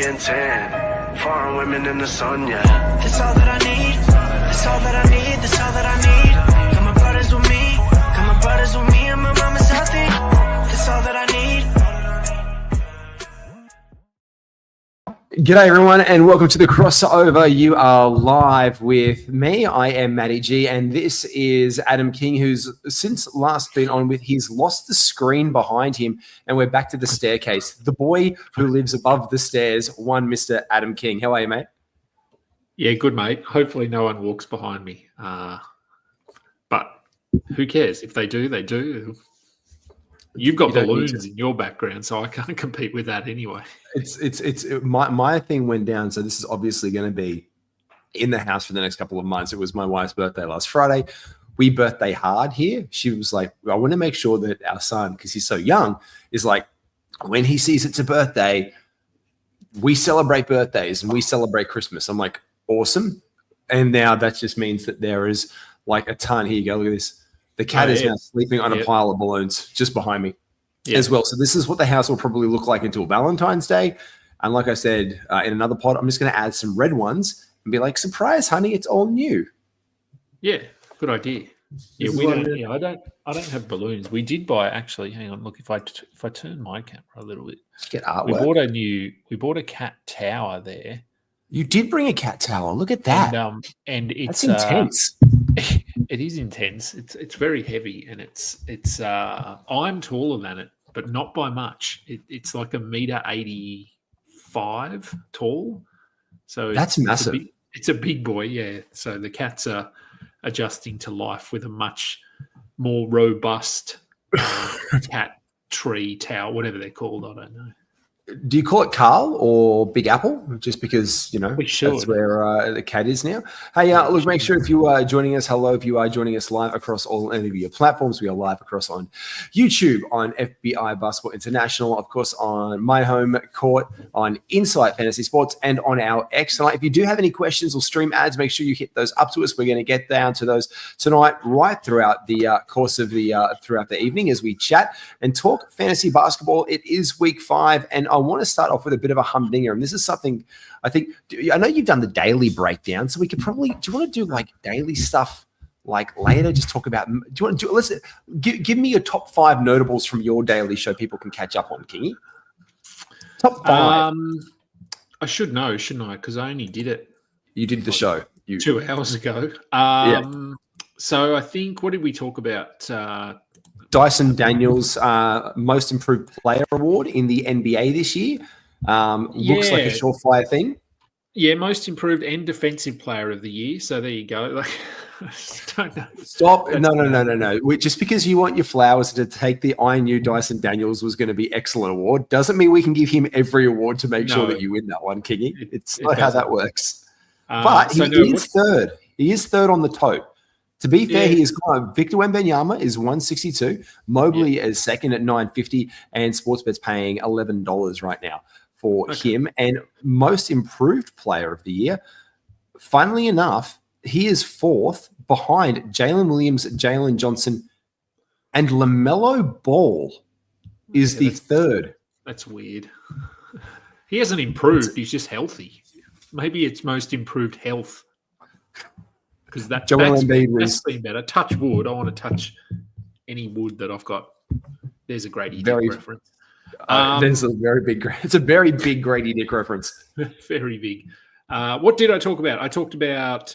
getting tan. Foreign women in the sun, yeah. That's all that I need. That's all that I need. That's all that I need. Got my brothers with me. Got my brothers with me, and my mama's healthy. That's all that I need. G'day everyone and welcome to the crossover. You are live with me. I am Matty G and this is Adam King, who's since last been on with, he's lost the screen behind him and we're back to the staircase. The boy who lives above the stairs, one Mr. Adam King. How are you, mate? Yeah, good, mate. Hopefully no one walks behind me. But who cares? If they do, they do. You've got balloons in your background, so I can't compete with that anyway. My thing went down, so this is obviously going to be in the house for the next couple of months. It was my wife's birthday last Friday. We birthday hard here. She was like, I want to make sure that our son, because he's so young, is like, when he sees it's a birthday, we celebrate birthdays and we celebrate Christmas. I'm like, awesome. And now that just means that there is like a ton. Here you go. Look at this. The cat is now sleeping on a pile of balloons just behind me as well. So this is what the house will probably look like until Valentine's Day. And like I said, in another pod, I'm just going to add some red ones and be like, surprise, honey, it's all new. Yeah, good idea. Yeah, I don't have balloons. We did buy actually. Hang on, look, if I turn my camera a little bit, get artwork. We bought a cat tower there. You did bring a cat tower. Look at that. And it's intense. It is intense. It's very heavy, and it's I'm taller than it, but not by much. It's like 1.85 meters tall. So that's massive. It's a big boy, yeah. So the cats are adjusting to life with a much more robust cat tree tower, whatever they're called. I don't know. Do you call it Carl or Big Apple? Just because, that's where the cat is now. Hey, look, make sure if you are joining us, hello, if you are joining us live across all any of your platforms, we are live across on YouTube, on FBI Basketball International, of course, on My Home Court, on Insight Fantasy Sports, and on our X tonight. If you do have any questions or stream ads, make sure you hit those up to us. We're going to get down to those tonight, right throughout the course of throughout the evening as we chat and talk fantasy basketball. It is week 5, and I want to start off with a bit of a humdinger, and this is something I think. I know you've done the daily breakdown, so we could probably. Do you want to do like daily stuff like later? Just talk about. Do you want to do? Let's give me your top 5 notables from your daily show. People can catch up on, Kingy. Top 5. I should know, shouldn't I? Because I only did it. You did the show 2 hours ago. So I think, what did we talk about? Dyson Daniels Most Improved Player Award in the NBA this year. Looks like a surefire thing. Yeah, Most Improved and Defensive Player of the Year. So there you go. Like, I just don't know. Stop. No. Just because you want your flowers to take the I knew Dyson Daniels was going to be excellent award doesn't mean we can give him every award to make sure that you win that one, Kingy. It's not how that works. But he is third. He is third on the tote. To be fair, he is Victor Wembanyama is 162, Mobley is second at 950, and Sportsbet's paying $11 right now for him. And Most Improved Player of the Year, funnily enough, he is 4th behind Jalen Williams, Jalen Johnson, and LaMelo Ball is the 3rd. That's weird. He hasn't improved. He's just healthy. Maybe it's Most Improved Health. Because that's been better. Touch wood. I want to touch any wood that I've got. There's a Grady Dick reference. There's a very big. It's a very big Grady Dick reference. Very big. What did I talk about? I talked about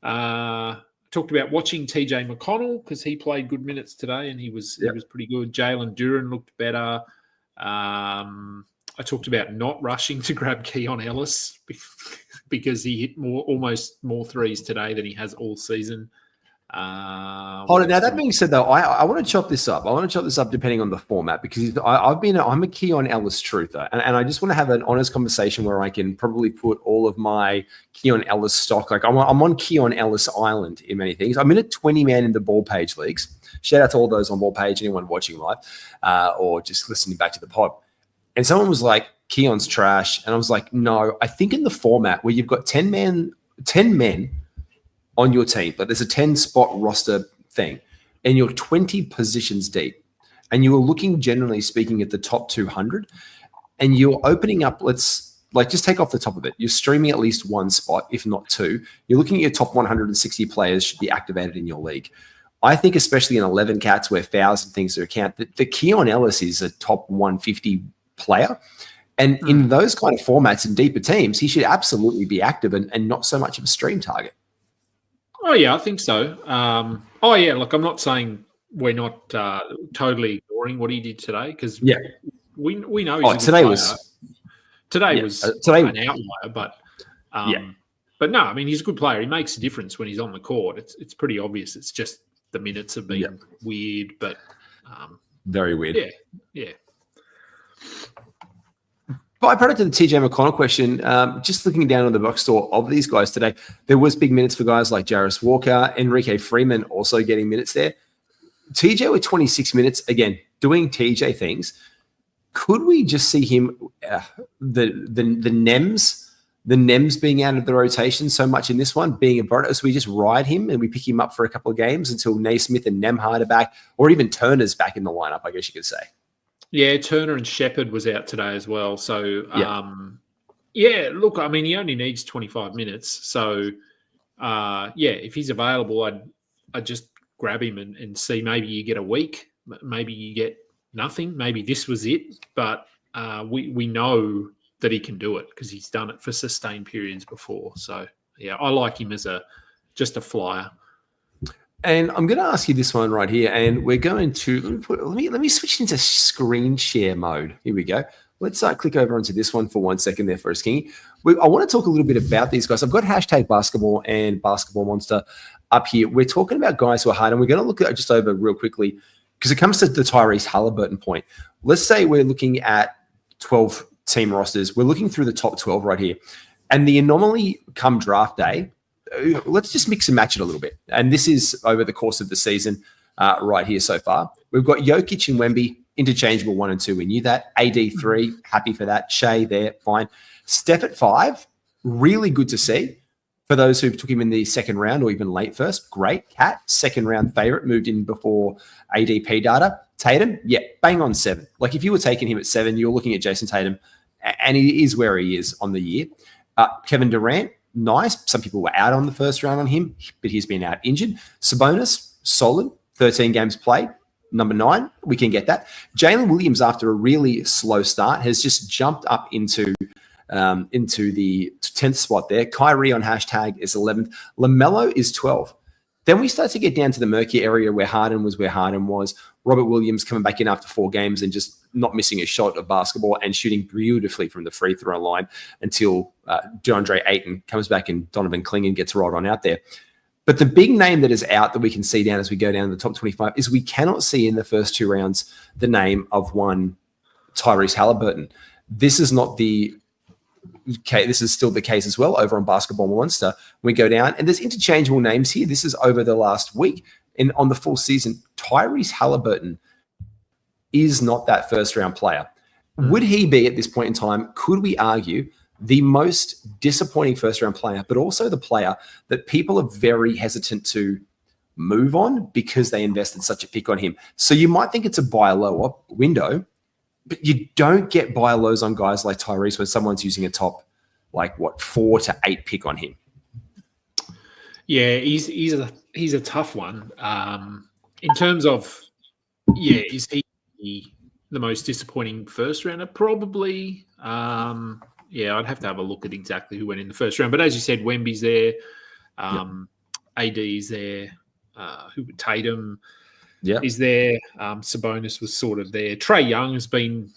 watching TJ McConnell because he played good minutes today and he was pretty good. Jalen Duren looked better. I talked about not rushing to grab Keon Ellis because he hit almost more threes today than he has all season. Hold on. Now, that being said, though, I want to chop this up. I want to chop this up depending on the format because I'm a Keon Ellis truther, and I just want to have an honest conversation where I can probably put all of my Keon Ellis stock. Like I'm on Keon Ellis Island in many things. I'm in a 20-man in the ball page leagues. Shout out to all those on ball page, anyone watching live or just listening back to the pod. And someone was like, Keon's trash. And I was like, no, I think in the format where you've got 10 men on your team, but there's a 10-spot roster thing, and you're 20 positions deep, and you were looking, generally speaking, at the top 200, and you're opening up, let's like just take off the top of it. You're streaming at least one spot, if not two. You're looking at your top 160 players should be activated in your league. I think especially in 11 cats where fouls and things are account, the Keon Ellis is a top 150 player. And in those kind of formats and deeper teams, he should absolutely be active and not so much of a stream target. Oh, yeah, I think so. Look, I'm not saying we're not totally ignoring what he did today because we know he's a good today player. was an outlier, but no, I mean, he's a good player. He makes a difference when he's on the court. It's pretty obvious. It's just the minutes have been weird, but very weird. Yeah. Byproduct of the TJ McConnell question, just looking down on the box score of these guys today, there was big minutes for guys like Jarris Walker, Enrique Freeman also getting minutes there. TJ with 26 minutes, again, doing TJ things. Could we just see him, the Nems being out of the rotation so much in this one, being a product, so we just ride him and we pick him up for a couple of games until Naismith and Nemhard are back, or even Turner's back in the lineup, I guess you could say. Yeah, Turner and Shepherd was out today as well. So, look, I mean, he only needs 25 minutes. So, if he's available, I'd just grab him and see maybe you get a week, maybe you get nothing, maybe this was it. But we know that he can do it because he's done it for sustained periods before. So, I like him as just a flyer. And I'm going to ask you this one right here, and we're going to let me switch into screen share mode. Here we go. Let's click over onto this one for 1 second there for us, Kingy. I want to talk a little bit about these guys. I've got hashtag basketball and basketball monster up here. We're talking about guys who are hard, and we're going to look at just over real quickly because it comes to the Tyrese Halliburton point. Let's say we're looking at 12 team rosters. We're looking through the top 12 right here, and the anomaly come draft day. Let's just mix and match it a little bit. And this is over the course of the season right here so far. We've got Jokic and Wemby, interchangeable 1 and 2. We knew that. AD 3, happy for that. Shea there, fine. Steph at 5, really good to see. For those who took him in the second round or even late first, great. Cat, second round favorite, moved in before ADP data. Tatum, bang on 7. Like if you were taking him at 7, you're looking at Jason Tatum, and he is where he is on the year. Kevin Durant, nice. Some people were out on the first round on him, but he's been out injured. Sabonis, solid. 13 games played. Number 9, we can get that. Jalen Williams, after a really slow start, has just jumped up into the 10th spot there. Kyrie on hashtag is 11th. LaMelo is 12th. Then we start to get down to the murky area where Harden was. Robert Williams coming back in after 4 games and just not missing a shot of basketball and shooting beautifully from the free throw line until DeAndre Ayton comes back and Donovan Clingan gets right on out there. But the big name that is out that we can see down as we go down to the top 25 is we cannot see in the first 2 rounds the name of one Tyrese Halliburton. This is not the okay, this is still the case as well over on Basketball Monster. We go down, and there's interchangeable names here. This is over the last week. And on the full season, Tyrese Halliburton is not that first-round player. Would he be, at this point in time, could we argue, the most disappointing first-round player, but also the player that people are very hesitant to move on because they invested such a pick on him? So you might think it's a buy lower window, but you don't get buy lows on guys like Tyrese when someone's using a top, 4 to 8 pick on him. Yeah, he's a tough one. In terms of, is he the most disappointing first rounder? Probably. I'd have to have a look at exactly who went in the first round. But as you said, Wemby's there, AD's there, Tatum is there. Sabonis was sort of there. Trae Young has been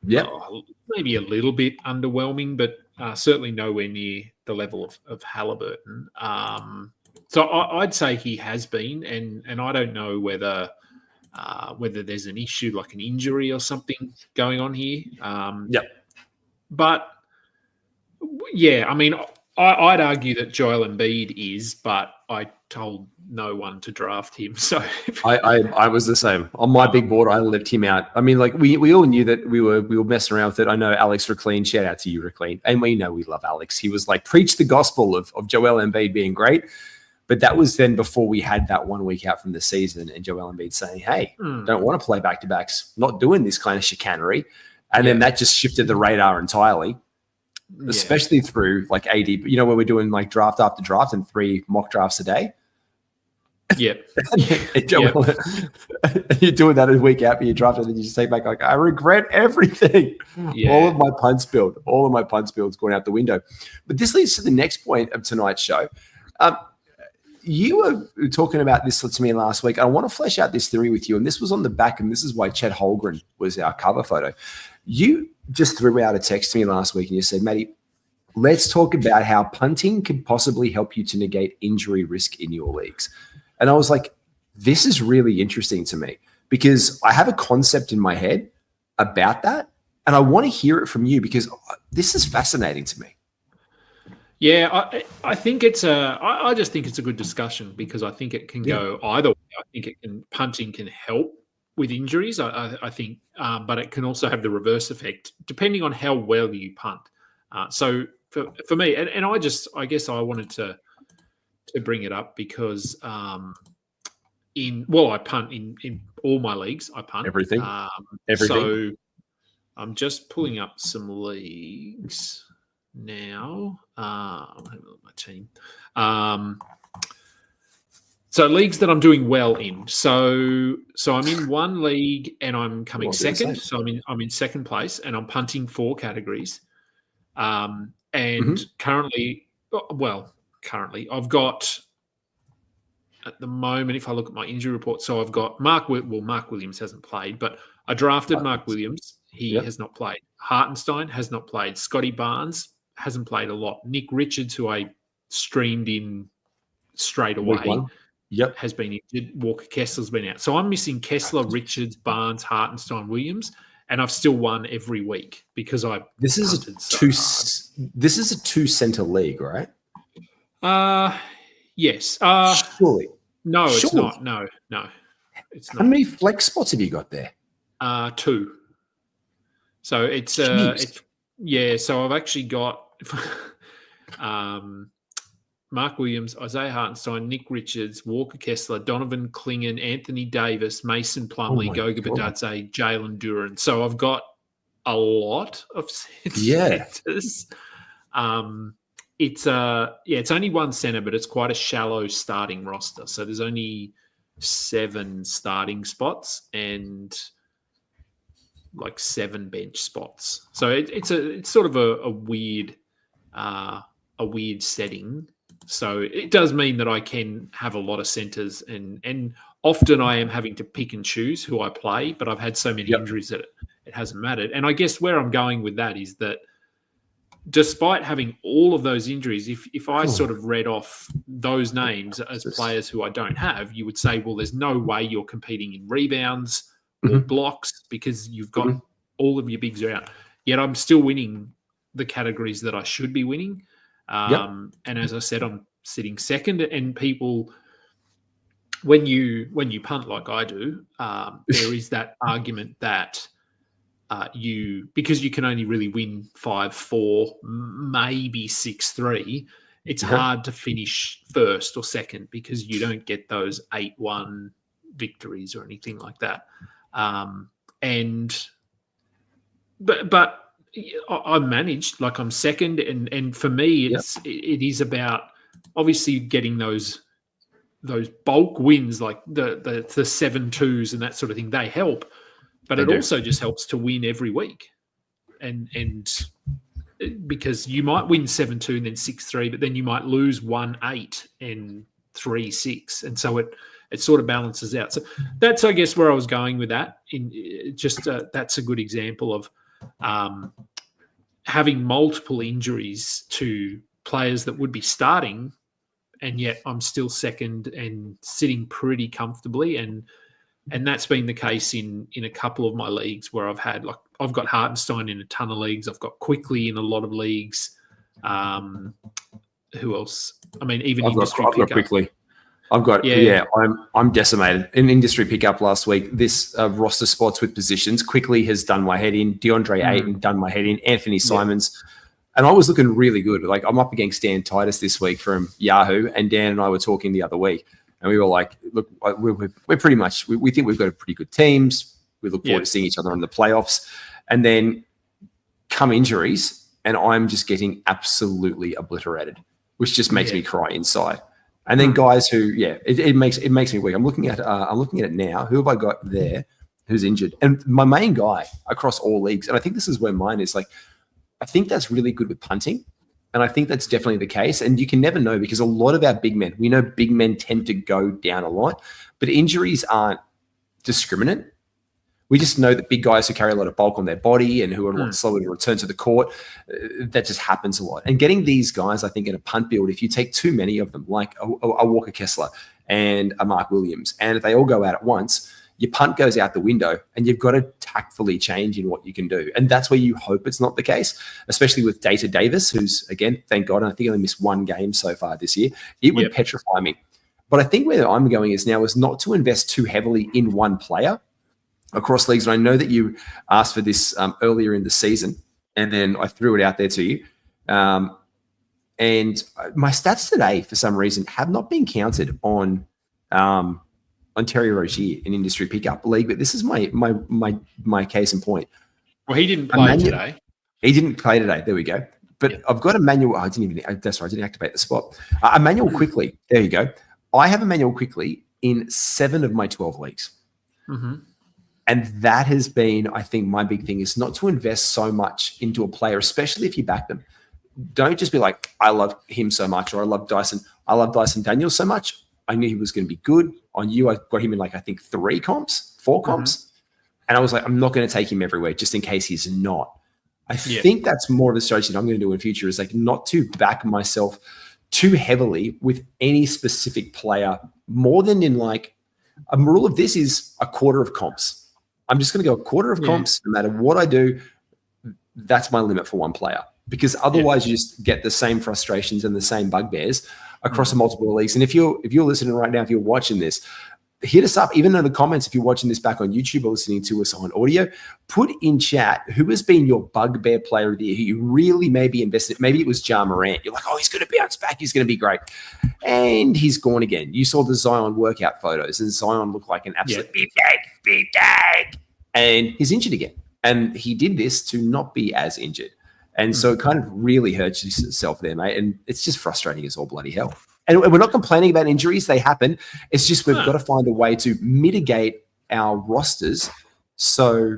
maybe a little bit underwhelming, but certainly nowhere near the level of Halliburton. So I'd say he has been, and I don't know whether there's an issue like an injury or something going on here. But I mean, I'd argue that Joel Embiid is, but I told no one to draft him. So I was the same. On my big board, I left him out. I mean, we all knew that we were messing around with it. I know Alex Reclean, shout out to you, Reclean. And we know we love Alex. He was preach the gospel of Joel Embiid being great. But that was then before we had that 1 week out from the season and Joel Embiid saying, hey, don't want to play back-to-backs, not doing this kind of chicanery. And then that just shifted the radar entirely. especially through like ADP, you know, where we're doing like draft after draft and 3 mock drafts a day. Yep. You're doing that a week out, but you draft it, and you just take back like, I regret everything. Yeah. All of my punts build going out the window. But this leads to the next point of tonight's show. You were talking about this to me last week. I want to flesh out this theory with you, and this was on the back, and this is why Chet Holmgren was our cover photo. You just threw out a text to me last week, and you said, Matty, let's talk about how punting can possibly help you to negate injury risk in your leagues. And I was like, this is really interesting to me because I have a concept in my head about that, and I want to hear it from you because this is fascinating to me. Yeah, I think I just think it's a good discussion because I think it can go either way. I think punting can help with injuries. I think, but it can also have the reverse effect depending on how well you punt. So for me, and I guess I wanted to bring it up because I punt in all my leagues. I punt everything. So I'm just pulling up some leagues now. I'm having a look at my team. So leagues that I'm doing well in. So I'm in one league and I'm coming second. So I'm in second place and I'm punting 4 categories. Currently I've got at the moment, if I look at my injury report, so I've got Mark Williams hasn't played, but I drafted Mark Williams. He has not played. Hartenstein has not played. Scotty Barnes hasn't played a lot. Nick Richards, who I streamed in straight away, has been injured. Walker Kessler's been out. So I'm missing Kessler, Richards, Barnes, Hartenstein, Williams, and I've still won every week because This is a 2-center league, right? Yes. Surely. No, it's not. No, it's not. How many flex spots have you got there? 2. So it's so I've actually got Mark Williams, Isaiah Hartenstein, Nick Richards, Walker Kessler, Donovan Clingan, Anthony Davis, Mason Plumlee, Goga Badadze, Jalen Duran. So I've got a lot of centers. It's only 1 center, but it's quite a shallow starting roster. So there's only 7 starting spots and like 7 bench spots. So it's sort of a weird setting. So it does mean that I can have a lot of centers and often I am having to pick and choose who I play, but I've had so many injuries that it hasn't mattered. And I guess where I'm going with that is that despite having all of those injuries, if I sort of read off those names as players who I don't have, you would say, well, there's no way you're competing in rebounds or blocks because you've got all of your bigs are out. Yet I'm still winning the categories that I should be winning. And as I said, I'm sitting second. And people, when you punt like I do, there is that argument that because you can only really win 5-4, maybe 6-3, it's hard to finish first or second because you don't get those 8-1 victories or anything like that. But I managed, like I'm second, and for me, it is about obviously getting those bulk wins, like the 7-2s and that sort of thing. They help. But it also just helps to win every week. And because you might win 7-2 and then 6-3, but then you might lose 1-8 and 3-6. And so it sort of balances out. So that's, I guess, where I was going with that. That's a good example of having multiple injuries to players that would be starting, and yet I'm still second and sitting pretty comfortably. And that's been the case in a couple of my leagues where I've got Hartenstein in a ton of leagues. I've got Quickly in a lot of leagues. Who else? I mean, even industry pickup. I've got Quickly. I'm decimated. In industry pickup last week, this roster spots with positions. Quickly has done my head in. DeAndre Ayton done my head in. Anthony Simons. And I was looking really good. Like I'm up against Dan Titus this week from Yahoo, and Dan and I were talking the other week. And we were like, look, we're pretty much, we think we've got a pretty good teams. We look forward to seeing each other in the playoffs. And then come injuries, and I'm just getting absolutely obliterated, which just makes me cry inside. And then guys who, it makes me weak. I'm looking at it now. Who have I got there who's injured? And my main guy across all leagues, and I think this is where mine is, like, I think that's really good with punting. And I think that's definitely the case. And you can never know, because a lot of our big men, we know big men tend to go down a lot, but injuries aren't discriminate. We just know that big guys who carry a lot of bulk on their body and who are a lot slower to return to the court, that just happens a lot. And getting these guys, I think, in a punt build, if you take too many of them, like a Walker Kessler and a Mark Williams, and if they all go out at once, your punt goes out the window, and you've got to tactfully change in what you can do. And that's where you hope it's not the case, especially with Data Davis, who's, again, thank God, I think only missed one game so far this year. It would petrify me. But I think where I'm going is not to invest too heavily in one player across leagues. And I know that you asked for this earlier in the season, and then I threw it out there to you. And my stats today, for some reason, have not been counted on Terry Rozier in Industry Pickup League, but this is my case in point. Well, he didn't play today. He didn't play today. There we go. But I've got Emmanuel. I didn't activate the spot. Emmanuel Quickly. There you go. I have Emmanuel Quickly in 7 of my 12 leagues. Mm-hmm. And that has been, I think, my big thing is not to invest so much into a player, especially if you back them. Don't just be like, I love him so much, or I love Dyson Daniels so much. I knew he was going to be good. On you, I got him in, like, I think 4 comps. And I was like, I'm not going to take him everywhere just in case he's not. I think that's more of a strategy that I'm going to do in the future, is like not to back myself too heavily with any specific player, more than in, like, a rule of this is a quarter of comps. I'm just going to go a quarter of comps, no matter what I do. That's my limit for one player, because otherwise you just get the same frustrations and the same bugbears across multiple leagues. And if you're listening right now, if you're watching this, hit us up, even in the comments. If you're watching this back on YouTube or listening to us on audio, put in chat who has been your bugbear player of the year, who you really maybe invested. Maybe it was Ja Morant. You're like, oh, he's going to bounce back. He's going to be great. And he's gone again. You saw the Zion workout photos, and Zion looked like an absolute big dag. And he's injured again. And he did this to not be as injured. And so it kind of really hurts yourself there, mate. And it's just frustrating as all bloody hell. And we're not complaining about injuries. They happen. It's just we've got to find a way to mitigate our rosters. So,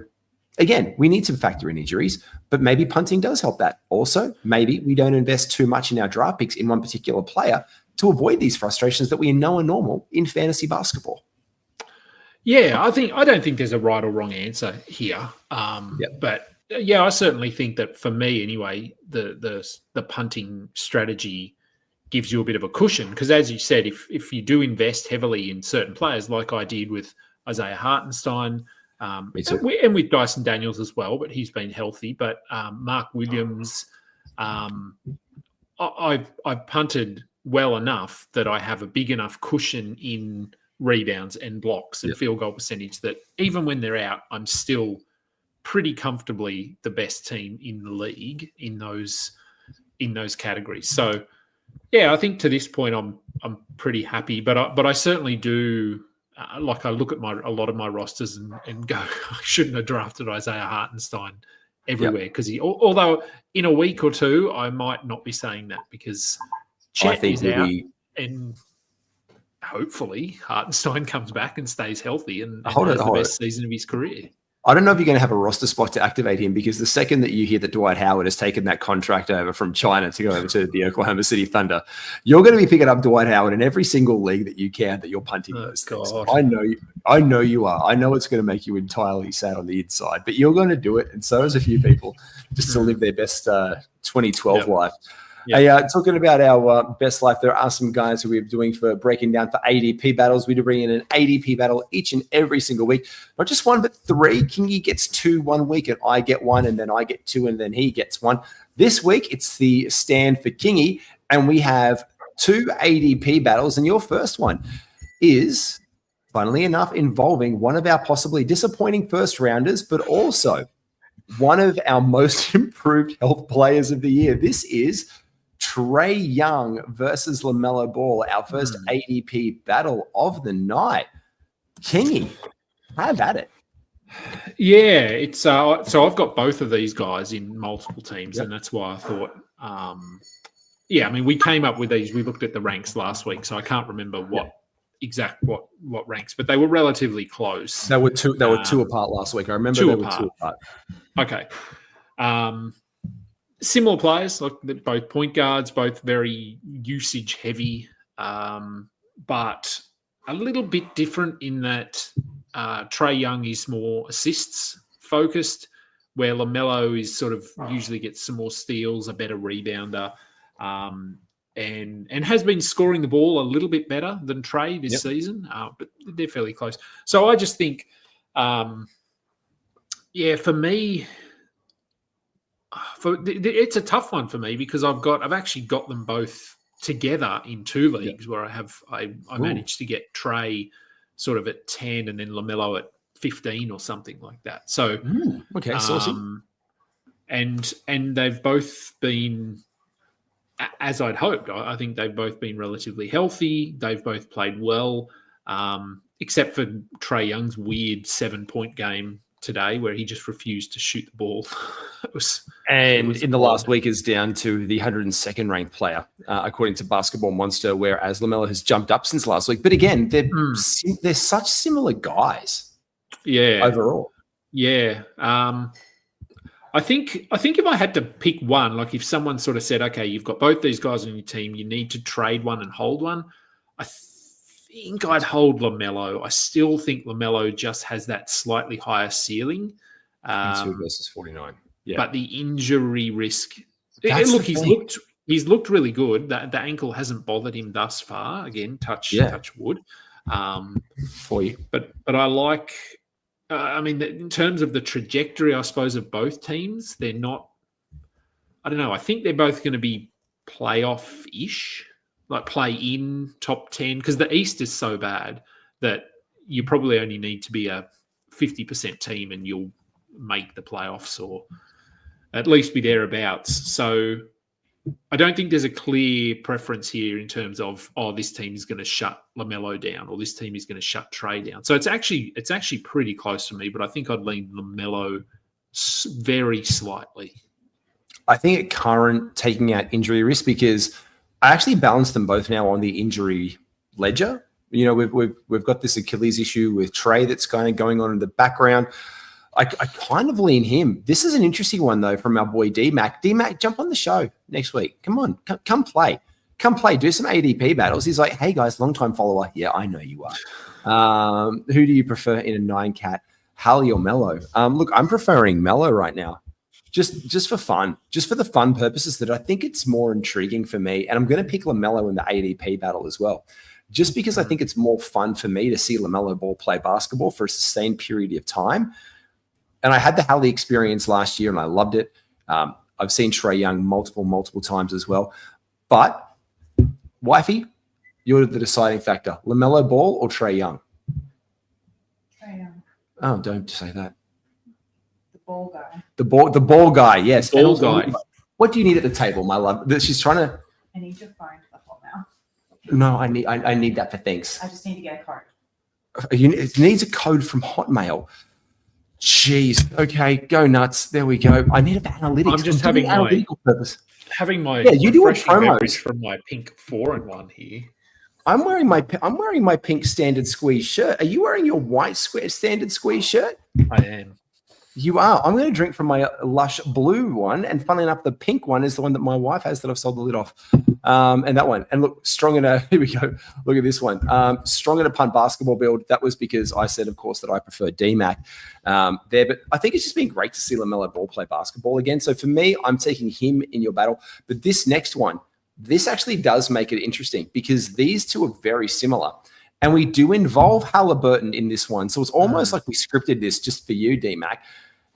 again, we need to factor in injuries, but maybe punting does help that. Also, maybe we don't invest too much in our draft picks in one particular player to avoid these frustrations that we know are normal in fantasy basketball. Yeah, I don't think there's a right or wrong answer here. But I certainly think that, for me anyway, the punting strategy gives you a bit of a cushion, because, as you said, if you do invest heavily in certain players, like I did with Isaiah Hartenstein, and with Dyson Daniels as well, but he's been healthy. But Mark Williams, I've punted well enough that I have a big enough cushion in rebounds and blocks and field goal percentage that even when they're out, I'm still pretty comfortably the best team in the league in those categories. So, I think to this point I'm pretty happy, but I certainly do. I look at a lot of my rosters and go, I shouldn't have drafted Isaiah Hartenstein everywhere, because although in a week or two I might not be saying that, because Chet is out, and hopefully Hartenstein comes back and stays healthy and has the best season of his career. I don't know if you're going to have a roster spot to activate him, because the second that you hear that Dwight Howard has taken that contract over from China to go over to the Oklahoma City Thunder, you're going to be picking up Dwight Howard in every single league that you can, that you're punting those things. I know you are. I know it's going to make you entirely sad on the inside, but you're going to do it, and so is a few people, just to live their best 2012 life. Hey, talking about our best life, there are some guys who we're doing for breaking down for ADP battles. We do bring in an ADP battle each and every single week. Not just one, but 3. Kingy gets 2 one week, and I get 1, and then I get 2, and then he gets 1. This week, it's the stand for Kingy, and we have 2 ADP battles, and your first one is, funnily enough, involving one of our possibly disappointing first rounders, but also one of our most improved health players of the year. This is Trae Young versus LaMelo Ball, our first ADP battle of the night. Kingy, have at it. Yeah, it's so I've got both of these guys in multiple teams, and that's why I thought, I mean, we came up with these. We looked at the ranks last week, so I can't remember what ranks, but they were relatively close. They were two apart last week. I remember they were two apart. Okay. Similar players, like both point guards, both very usage heavy, but a little bit different in that Trae Young is more assists focused, where LaMelo is sort of usually gets some more steals, a better rebounder, and has been scoring the ball a little bit better than Trae this season, but they're fairly close. So I just think, for me, it's a tough one for me because I've actually got them both together in two leagues where I managed to get Trae sort of at 10 and then LaMelo at 15 or something like that. So okay, saucy. And they've both been, as I'd hoped, I think they've both been relatively healthy. They've both played well, except for Trae Young's weird 7-point game today where he just refused to shoot the ball. In the last week is down to the 102nd ranked player, according to Basketball Monster, whereas LaMelo has jumped up since last week. But again, they're such similar guys. Yeah. Overall. Yeah. I think if I had to pick one, like if someone sort of said, okay, you've got both these guys on your team, you need to trade one and hold one, I think I'd hold LaMelo. I still think LaMelo just has that slightly higher ceiling. 22 versus 49. Yeah. But the injury risk, he's looked really good. The ankle hasn't bothered him thus far. Again, touch wood. For you. But I like, in terms of the trajectory, I suppose, of both teams, they're not, I don't know. I think they're both going to be playoff-ish, like play in top 10, because the East is so bad that you probably only need to be a 50% team and you'll make the playoffs or at least be thereabouts. So I don't think there's a clear preference here in terms of, this team is going to shut LaMelo down or this team is going to shut Trae down. So it's actually pretty close to me, but I think I'd lean LaMelo very slightly. I think at current, taking out injury risk, because I actually balance them both now on the injury ledger. You know, we've got this Achilles issue with Trae that's kind of going on in the background. I kind of lean him. This is an interesting one, though, from our boy D-Mac. D-Mac, jump on the show next week. Come on, come play. Come play. Do some ADP battles. He's like, hey, guys, long-time follower. Yeah, I know you are. Who do you prefer in a 9-cat, Hallie or Melo? Look, I'm preferring Melo right now. Just for fun. Just for the fun purposes that I think it's more intriguing for me. And I'm going to pick LaMelo in the ADP battle as well. Just because I think it's more fun for me to see LaMelo Ball play basketball for a sustained period of time. And I had the Hallie experience last year and I loved it. I've seen Trae Young multiple times as well. But, wifey, you're the deciding factor. LaMelo Ball or Trae Young? Trae Young. Oh, don't say that. The ball guy. The ball guy, yes. The ball guy. What do you need at the table, my love? She's trying to... I need to find the hotmail. No, I need that for things. I just need to get a card. It needs a code from Hotmail. Jeez. Okay, go nuts. There we go. I need it for analytics. I'm just having analytical purpose. You do a promos from my pink 4-in-1 here. I'm wearing my pink standard squeeze shirt. Are you wearing your white standard squeeze shirt? I am. You are. I'm going to drink from my lush blue one, and funnily enough, the pink one is the one that my wife has that I've sold the lid off. And that one. And look, strong in a. Here we go. Look at this one. Strong in a punt basketball build. That was because I said, of course, that I prefer D-Mac there. But I think it's just been great to see LaMelo Ball play basketball again. So for me, I'm taking him in your battle. But this next one, this actually does make it interesting because these two are very similar. And we do involve Halliburton in this one. So it's almost like we scripted this just for you, D-Mac.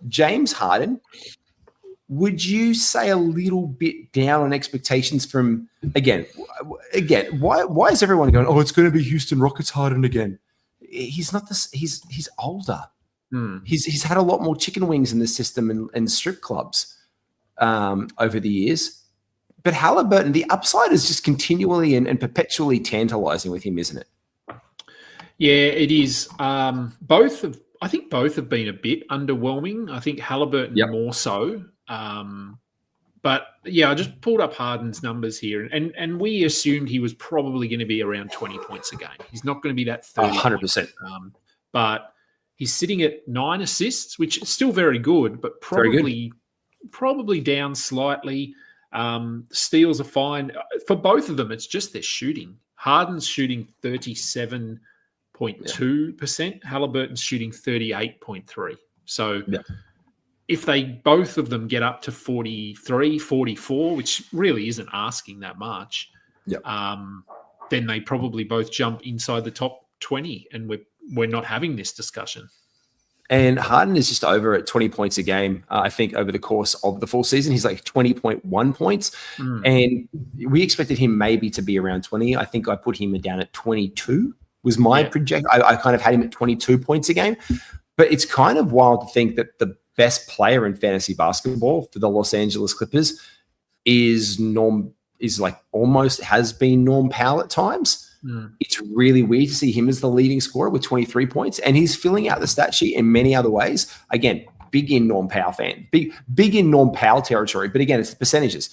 James Harden, would you say a little bit down on expectations from, again, why is everyone going, oh, it's going to be Houston Rockets Harden again? He's not this. He's older. He's had a lot more chicken wings in the system and strip clubs over the years. But Halliburton, the upside is just continually and perpetually tantalizing with him, isn't it? Yeah, it is. I I think both have been a bit underwhelming. I think Halliburton more so. But yeah, I just pulled up Harden's numbers here, and we assumed he was probably going to be around 20 points a game. He's not going to be that 30. 100%. But he's sitting at 9 assists, which is still very good, but probably down slightly. Steals are fine. For both of them, it's just their shooting. Harden's shooting 37.2%. Halliburton's shooting 38.3%. So if they both of them get up to 43, 44, which really isn't asking that much, then they probably both jump inside the top 20, and we're not having this discussion. And Harden is just over at 20 points a game. I think over the course of the full season, he's like 20.1 points. And we expected him maybe to be around 20. I think I put him down at 22 was my project. I kind of had him at 22 points a game. But it's kind of wild to think that the best player in fantasy basketball for the Los Angeles Clippers is like almost has been Norm Powell at times. It's really weird to see him as the leading scorer with 23 points, and he's filling out the stat sheet in many other ways. Again, big in Norm Powell fan, big in Norm Powell territory. But again, it's the percentages.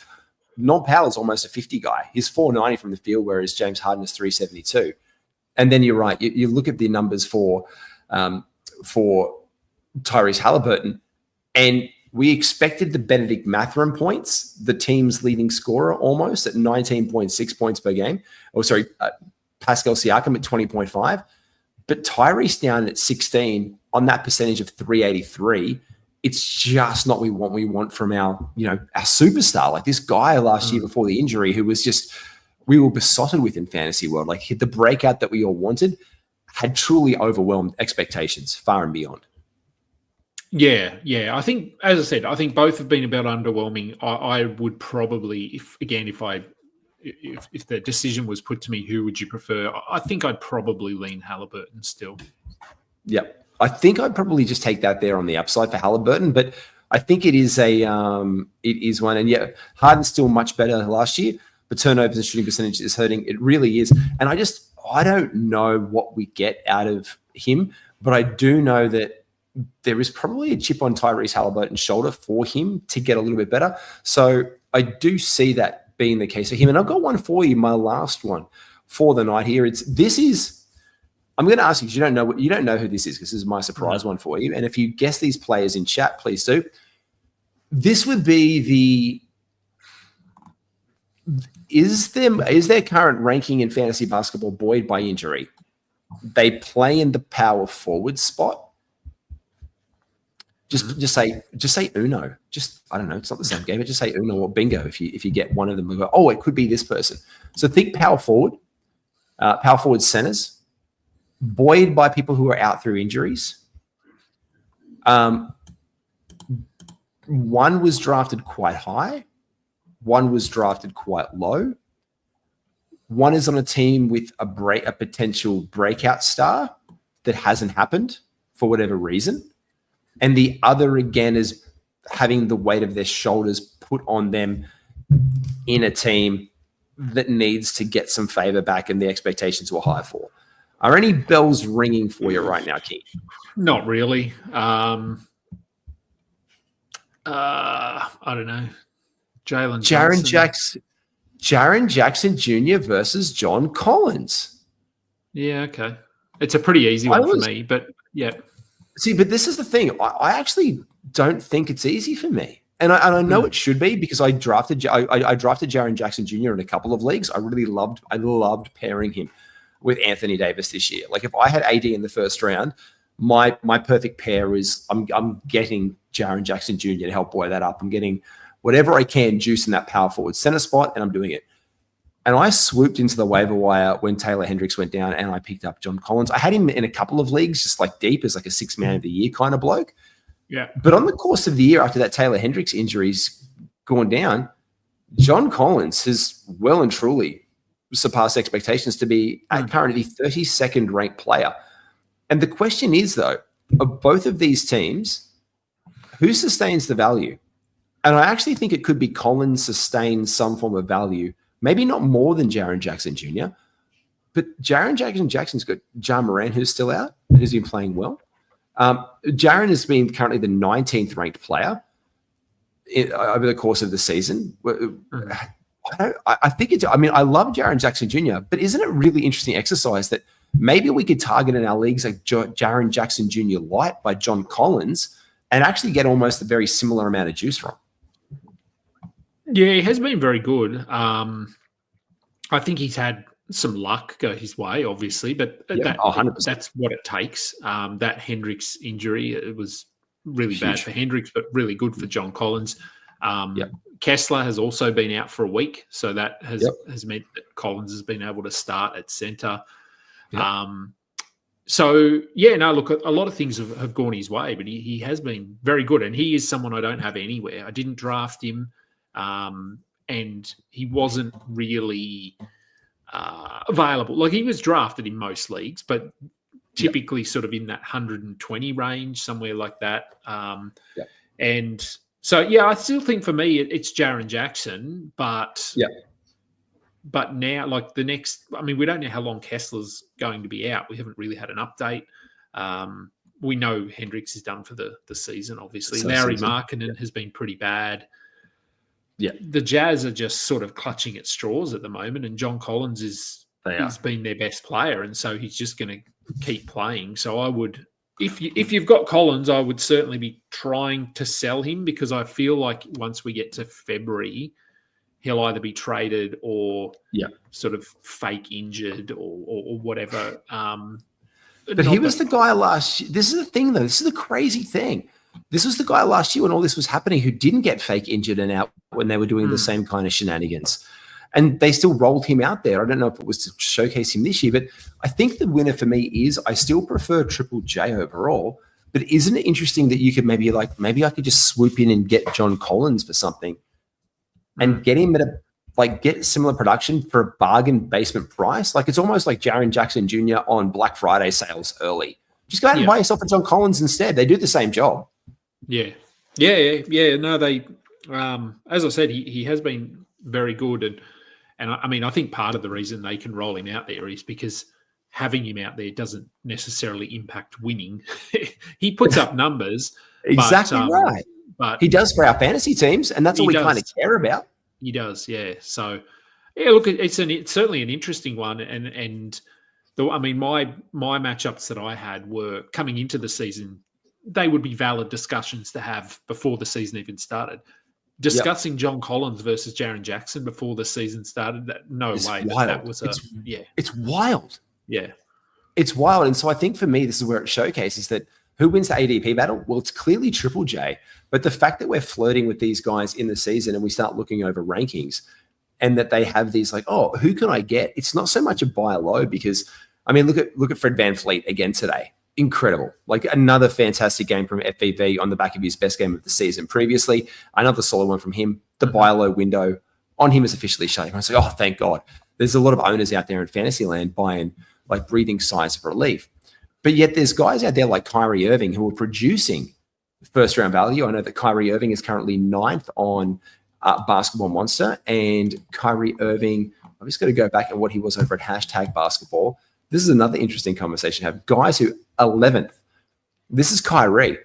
Norm Powell is almost a 50 guy. He's 490 from the field, whereas James Harden is 372. And then you're right. You look at the numbers for Tyrese Halliburton, and we expected the Benedict Mathurin points, the team's leading scorer, almost at 19.6 points per game. Pascal Siakam at 20.5, but Tyrese down at 16 on that percentage of 383. It's just not what we want from our superstar. Like this guy last year before the injury, who was just, we were besotted with in fantasy world. Like hit the breakout that we all wanted, had truly overwhelmed expectations far and beyond. Yeah. I think, as I said, I think both have been about underwhelming. I would probably, if the decision was put to me, who would you prefer? I think I'd probably lean Halliburton still. Yeah. I think I'd probably just take that there on the upside for Halliburton, but I think it is one. And Harden's still much better than last year, but turnovers and shooting percentage is hurting. It really is. And I don't know what we get out of him, but I do know that there is probably a chip on Tyrese Halliburton's shoulder for him to get a little bit better. So I do see that being the case for him. And I've got one for you, my last one for the night here. I'm going to ask you, because you don't know who this is, because this is my surprise one for you. And if you guess these players in chat, please do. This would be is their current ranking in fantasy basketball buoyed by injury? They play in the power forward spot. Just say Uno. I don't know. It's not the same game. But just say Uno or bingo if you get one of them. Go, oh, it could be this person. So think power forward centers, buoyed by people who are out through injuries. One was drafted quite high. One was drafted quite low. One is on a team with a potential breakout star that hasn't happened for whatever reason. And the other, again, is having the weight of their shoulders put on them in a team that needs to get some favor back and the expectations were high for. Are any bells ringing for you right now, Keith? Not really. I don't know. Jaren Jackson Jr. versus John Collins. Yeah, okay. It's a pretty easy one for me, but yeah. See, but this is the thing. I actually don't think it's easy for me. And I know it should be, because I drafted Jaren Jackson Jr. in a couple of leagues. I loved pairing him with Anthony Davis this year. Like if I had AD in the first round, my perfect pair is I'm getting Jaren Jackson Jr. to help buoy that up. I'm getting whatever I can juice in that power forward center spot, and I'm doing it. And I swooped into the waiver wire when Taylor Hendricks went down, and I picked up John Collins. I had him in a couple of leagues, just like deep as like a 6 man of the year kind of bloke. Yeah. But on the course of the year, after that Taylor Hendricks injury's gone down, John Collins has well and truly surpassed expectations to be currently 32nd ranked player. And the question is, though, of both of these teams, who sustains the value? And I actually think it could be Collins sustains some form of value. Maybe not more than Jaren Jackson Jr., but Jaren Jackson's got Ja Morant, who's still out, who's been playing well. Jaron has been currently the 19th ranked player over the course of the season. I think it's. I mean, I love Jaron Jackson Jr., but isn't it really interesting exercise that maybe we could target in our leagues like Jaron Jackson Jr. Light by John Collins and actually get almost a very similar amount of juice from? Yeah, he has been very good. I think he's had some luck go his way, obviously, but that's what it takes. That Hendricks injury, it was really bad for Hendricks, but really good for John Collins. Kessler has also been out for a week, so that has meant that Collins has been able to start at centre. Look, a lot of things have gone his way, but he has been very good, and he is someone I don't have anywhere. I didn't draft him, and he wasn't really available. Like, he was drafted in most leagues, but typically sort of in that 120 range, somewhere like that. And so, I still think for me it's Jaron Jackson, but now, like, the next, I mean, we don't know how long Kessler's going to be out. We haven't really had an update. We know Hendricks is done for the season, obviously. Larry Markkinen has been pretty bad. The Jazz are just sort of clutching at straws at the moment, and John Collins he's been their best player, and so he's just going to keep playing. So I would, if you've got Collins, I would certainly be trying to sell him, because I feel like once we get to February, he'll either be traded or sort of fake injured or whatever. But he was the guy last year. This is the thing, though. This is the crazy thing. This was the guy last year when all this was happening who didn't get fake injured and out when they were doing the same kind of shenanigans. And they still rolled him out there. I don't know if it was to showcase him this year, but I think the winner for me is, I still prefer Triple J overall. But isn't it interesting that you could maybe I could just swoop in and get John Collins for something and get him at get similar production for a bargain basement price? Like, it's almost like Jaron Jackson Jr. on Black Friday sales early. Just go out and buy yourself a John Collins instead. They do the same job. No, they, as I said, he has been very good. And I mean, I think part of the reason they can roll him out there is because having him out there doesn't necessarily impact winning. He puts up numbers. Exactly right. But he does for our fantasy teams, and that's all we kind of care about. He does, yeah. So, look, it's certainly an interesting one. And I mean, my matchups that I had were coming into the season. They would be valid discussions to have before the season even started. Discussing John Collins versus Jaron Jackson before the season started, it's wild. It's wild. Yeah. It's wild. And so I think for me, this is where it showcases that who wins the ADP battle? Well, it's clearly Triple J. But the fact that we're flirting with these guys in the season and we start looking over rankings and that they have these who can I get? It's not so much a buy low, because, I mean, look at Fred VanVleet again today. Incredible. Like, another fantastic game from FVV on the back of his best game of the season previously. Another solid one from him. The buy low window on him is officially shutting. I was like, oh, thank God. There's a lot of owners out there in fantasy land buying breathing sighs of relief. But yet there's guys out there like Kyrie Irving who are producing first round value. I know that Kyrie Irving is currently 9th on Basketball Monster, and Kyrie Irving, I'm just going to go back at what he was over at #basketball. This is another interesting conversation to have. Guys who 11th, this is Kyrie,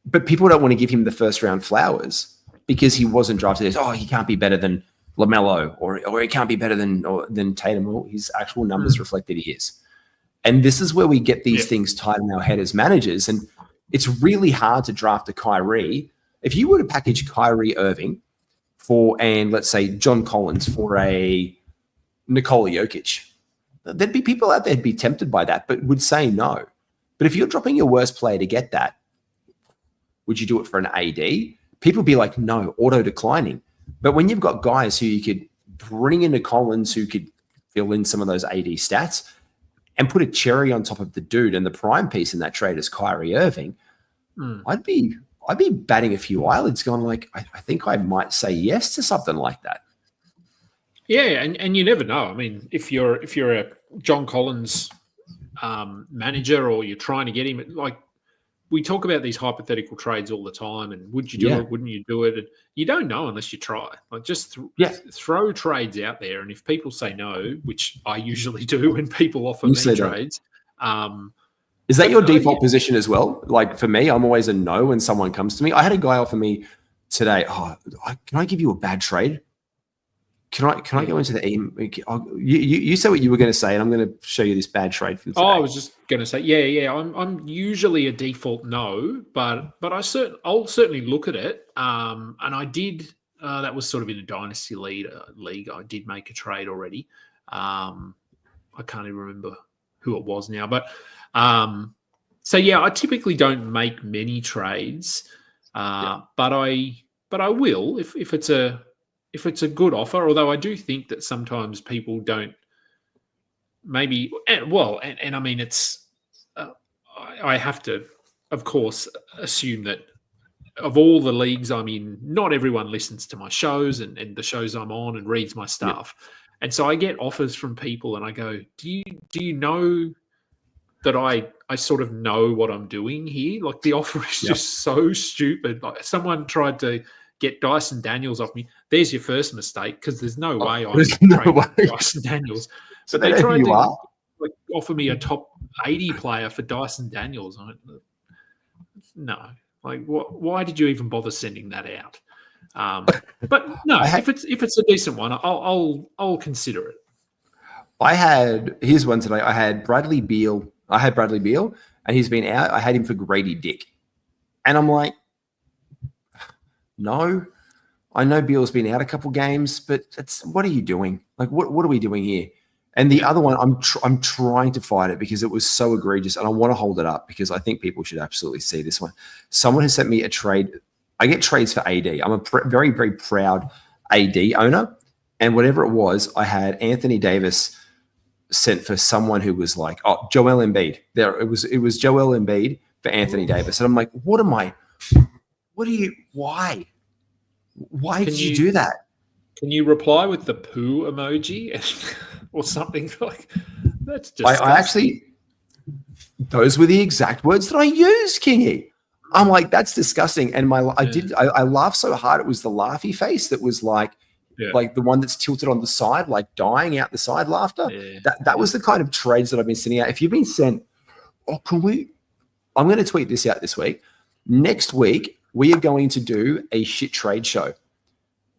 but people don't want to give him the first round flowers because he wasn't drafted as, he can't be better than LaMelo or he can't be better than Tatum. Well, his actual numbers reflect that he is. And this is where we get these things tied in our head as managers. And it's really hard to draft a Kyrie. If you were to package Kyrie Irving and let's say John Collins for a Nikola Jokic, there'd be people out there who'd be tempted by that, but would say no. But if you're dropping your worst player to get that, would you do it for an AD? People would be like, no, auto declining. But when you've got guys who you could bring into Collins who could fill in some of those AD stats and put a cherry on top of the dude, and the prime piece in that trade is Kyrie Irving, I'd be batting a few eyelids going like, I think I might say yes to something like that. Yeah, and you never know. I mean, if you're a John Collins manager, or you're trying to get him, like, we talk about these hypothetical trades all the time, and would you do it? Wouldn't you do it? And you don't know unless you try. Like, just throw trades out there, and if people say no, which I usually do when people offer me trades, Is that your default position as well? Like for me, I'm always a no when someone comes to me. I had a guy offer me today, can I give you a bad trade? Can I go into the email? You say what you were going to say, and I'm going to show you this bad trade from today. I was just going to say, yeah. I'm usually a default no, but I'll certainly look at it. And I did. That was sort of in a dynasty league. I did make a trade already. I can't even remember who it was now, but so yeah, I typically don't make many trades, but I will if it's a good offer. Although I do think that sometimes people don't maybe and I mean it's I have to of course assume that of all the leagues I'm in, not everyone listens to my shows and the shows I'm on and reads my stuff. Yeah. And so I get offers from people and I go, do you know that I sort of know what I'm doing here? Like the offer is just so stupid. Like someone tried to get Dyson Daniels off me. There's your first mistake because there's no way I'm trading Dyson Daniels. So they tried to offer me a top 80 player for Dyson Daniels. No. Like, why did you even bother sending that out? But no, if it's a decent one, I'll consider it. Here's one today. I had Bradley Beal, and he's been out. I had him for Grady Dick, and I'm like, no, I know Beal's been out a couple games, but what are you doing? Like, what are we doing here? And the other one, I'm trying to fight it because it was so egregious, and I want to hold it up because I think people should absolutely see this one. Someone has sent me a trade. I get trades for AD. I'm a very, very proud AD owner, and whatever it was, I had Anthony Davis sent for someone who was like, Joel Embiid. It was Joel Embiid for Anthony Davis, and I'm like, why? Why did you do that? Can you reply with the poo emoji or something like that's just? I actually, those were the exact words that I used, Kingy. I'm like, that's disgusting. And I laughed so hard. It was the laughy face that was like the one that's tilted on the side, like dying out the side laughter. Yeah. That was the kind of trades that I've been sending out. If you've been sent, I'm going to tweet this out this week. Next week, we are going to do a shit trade show.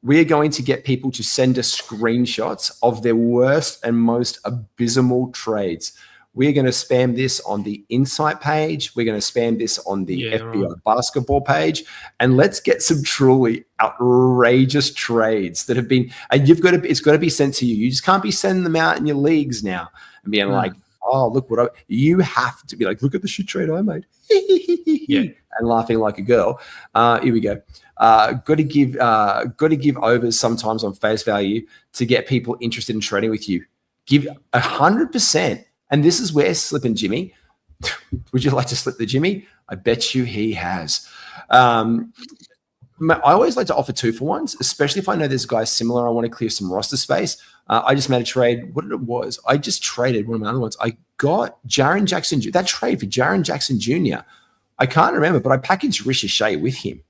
We are going to get people to send us screenshots of their worst and most abysmal trades. We're going to spam this on the Insight page. We're going to spam this on the FBI basketball page. And let's get some truly outrageous trades that have been, and it's got to be sent to you. You just can't be sending them out in your leagues now and being like, look you have to be like, look at the shit trade I made. And laughing like a girl. Here we go. Got to give overs sometimes on face value to get people interested in trading with you. Give 100%. And this is where slipping Jimmy. Would you like to slip the Jimmy? I bet you he has. I always like to offer 2-for-1s, especially if I know there's guys similar. I want to clear some roster space. I just made a trade. What it was, I just traded one of my other ones. I got Jaren Jackson. That trade for Jaren Jackson Jr. I can't remember, but I packaged Ricochet with him.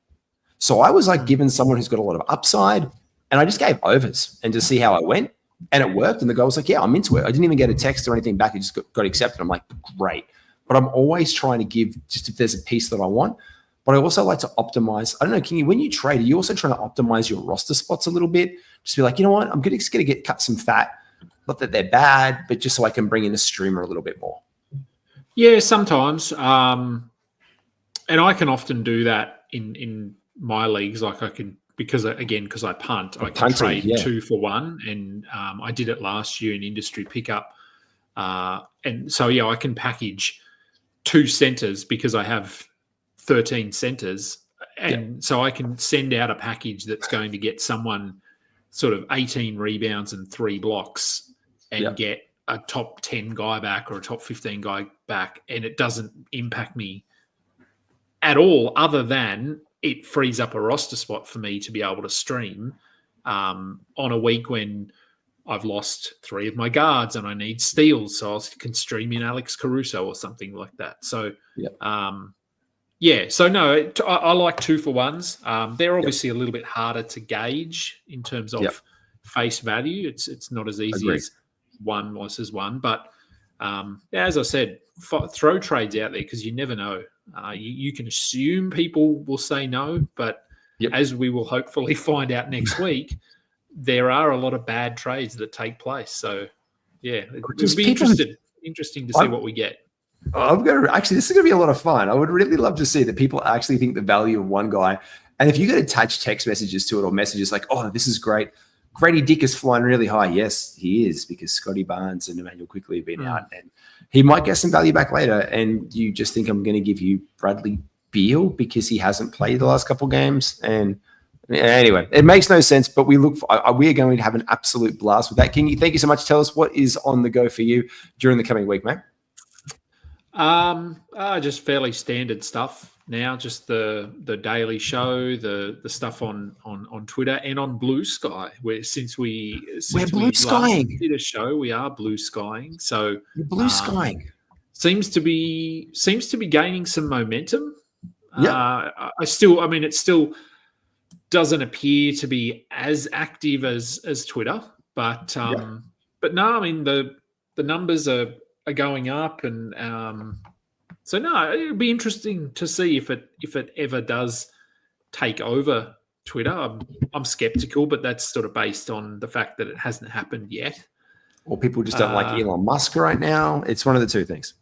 So I was like giving someone who's got a lot of upside, and I just gave overs and to see how I went. And it worked. And the guy was like, yeah, I'm into it. I didn't even get a text or anything back. It just got accepted. I'm like, great. But I'm always trying to give just if there's a piece that I want. But I also like to optimize. I don't know, Kingy, when you trade, are you also trying to optimize your roster spots a little bit? Just be like, you know what? I'm just going to cut some fat. Not that they're bad, but just so I can bring in a streamer a little bit more. Yeah, sometimes. And I can often do that in my leagues. Like I can, because I punt, I can trade 2-for-1. And I did it last year in industry pickup. And so, I can package 2 centers because I have 13 centers. And so I can send out a package that's going to get someone sort of 18 rebounds and 3 blocks and get a top 10 guy back or a top 15 guy back. And it doesn't impact me at all, other than it frees up a roster spot for me to be able to stream on a week when I've lost 3 of my guards and I need steals, so I can stream in Alex Caruso or something like that. So, so no, I like 2-for-1s. They're obviously a little bit harder to gauge in terms of face value. It's not as easy as 1 versus 1, but as I said, throw trades out there because you never know. You can assume people will say no, but as we will hopefully find out next week, there are a lot of bad trades that take place. So, yeah, it'll be interesting to see what we get. This is going to be a lot of fun. I would really love to see that people actually think the value of one guy. And if you could attach text messages to it or messages like, oh, this is great. Grady Dick is flying really high. Yes, he is, because Scotty Barnes and Emmanuel quickly have been out. And he might get some value back later. And you just think I'm going to give you Bradley Beal because he hasn't played the last couple of games. And anyway, it makes no sense, but we are going to have an absolute blast with that. Kingy, thank you so much. Tell us what is on the go for you during the coming week, mate. Just fairly standard stuff now. Just the daily show, the stuff on Twitter and on Blue Sky. We're blue skying. Did a show, we are blue skying. So you're blue skying seems to be gaining some momentum. Yeah. It still doesn't appear to be as active as Twitter, but no, I mean the numbers are going up, and so no, it'll be interesting to see if it ever does take over Twitter. I'm skeptical, but that's sort of based on the fact that it hasn't happened yet. Or people just don't like Elon Musk right now. It's one of the two things.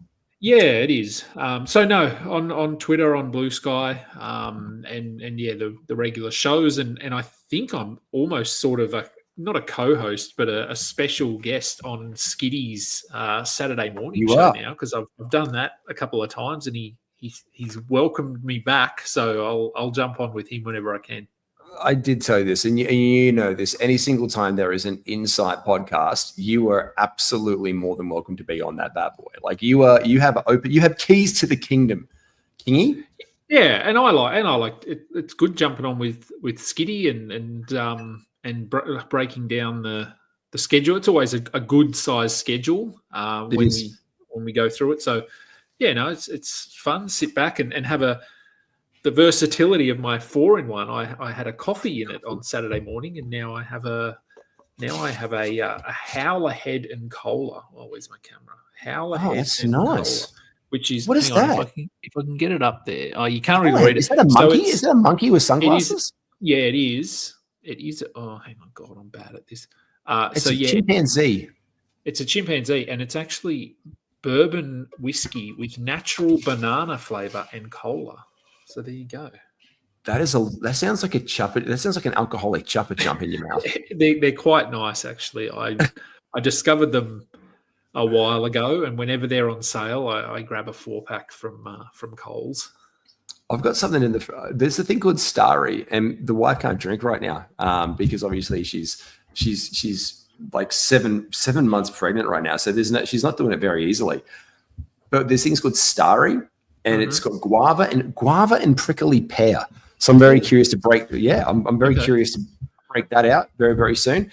Yeah, it is. So no, on Twitter, on Blue Sky, and the regular shows, and I think I'm almost sort of not a co-host, but a special guest on Skiddy's Saturday morning show now, because I've done that a couple of times, and he's welcomed me back. So I'll jump on with him whenever I can. I did tell you this, and you know this. Any single time there is an Insight podcast, you are absolutely more than welcome to be on that bad boy. Like you have keys to the kingdom, Kingy. Yeah, and I like it. It's good jumping on with Skiddy and breaking down the schedule. It's always a good size schedule when we go through it. So yeah, no, it's fun. Sit back and have the versatility of my 4-in-1. I had a coffee in it on Saturday morning, and now I have a howler head and cola. Oh, where's my camera? Howler head. That's and nice. Cola, which is what is that? If I can get it up there. Oh, you can't really read it. Is that a monkey? Is that a monkey with sunglasses? It is. It is. Oh, hang on, God, I'm bad at this. It's a chimpanzee. It's a chimpanzee, and it's actually bourbon whiskey with natural banana flavor and cola. So there you go. That sounds like an alcoholic chuppa jump in your mouth. They're quite nice, actually. I discovered them a while ago, and whenever they're on sale, I grab a 4-pack from Coles. I've got something there's a thing called Starry, and the wife can't drink right now because obviously she's like seven months pregnant right now. So she's not doing it very easily. But there's things called Starry, and it's got guava and prickly pear. So I'm very curious to break. Yeah, I'm very curious to break that out very, very soon.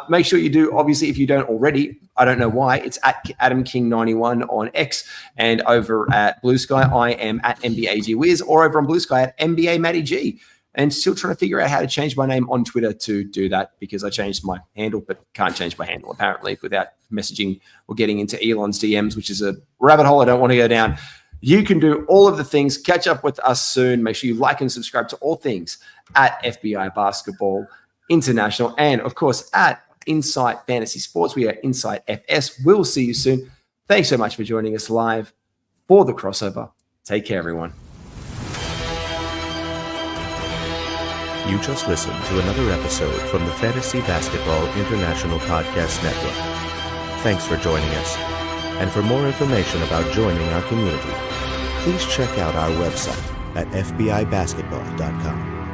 Make sure you do. Obviously, if you don't already, I don't know why. It's at AdamKing91 on X, and over at Blue Sky, I am at MBAGWiz, or over on Blue Sky at MBA Matty G. And still trying to figure out how to change my name on Twitter to do that, because I changed my handle, but can't change my handle apparently without messaging or getting into Elon's DMs, which is a rabbit hole I don't want to go down. You can do all of the things. Catch up with us soon. Make sure you like and subscribe to all things at FBI Basketball International, and of course at Insight Fantasy Sports. We are Insight FS. We'll see you soon. Thanks so much for joining us live for the crossover. Take care, everyone. You just listened to another episode from the Fantasy Basketball International Podcast Network. Thanks for joining us. And for more information about joining our community, please check out our website at fbibasketball.com.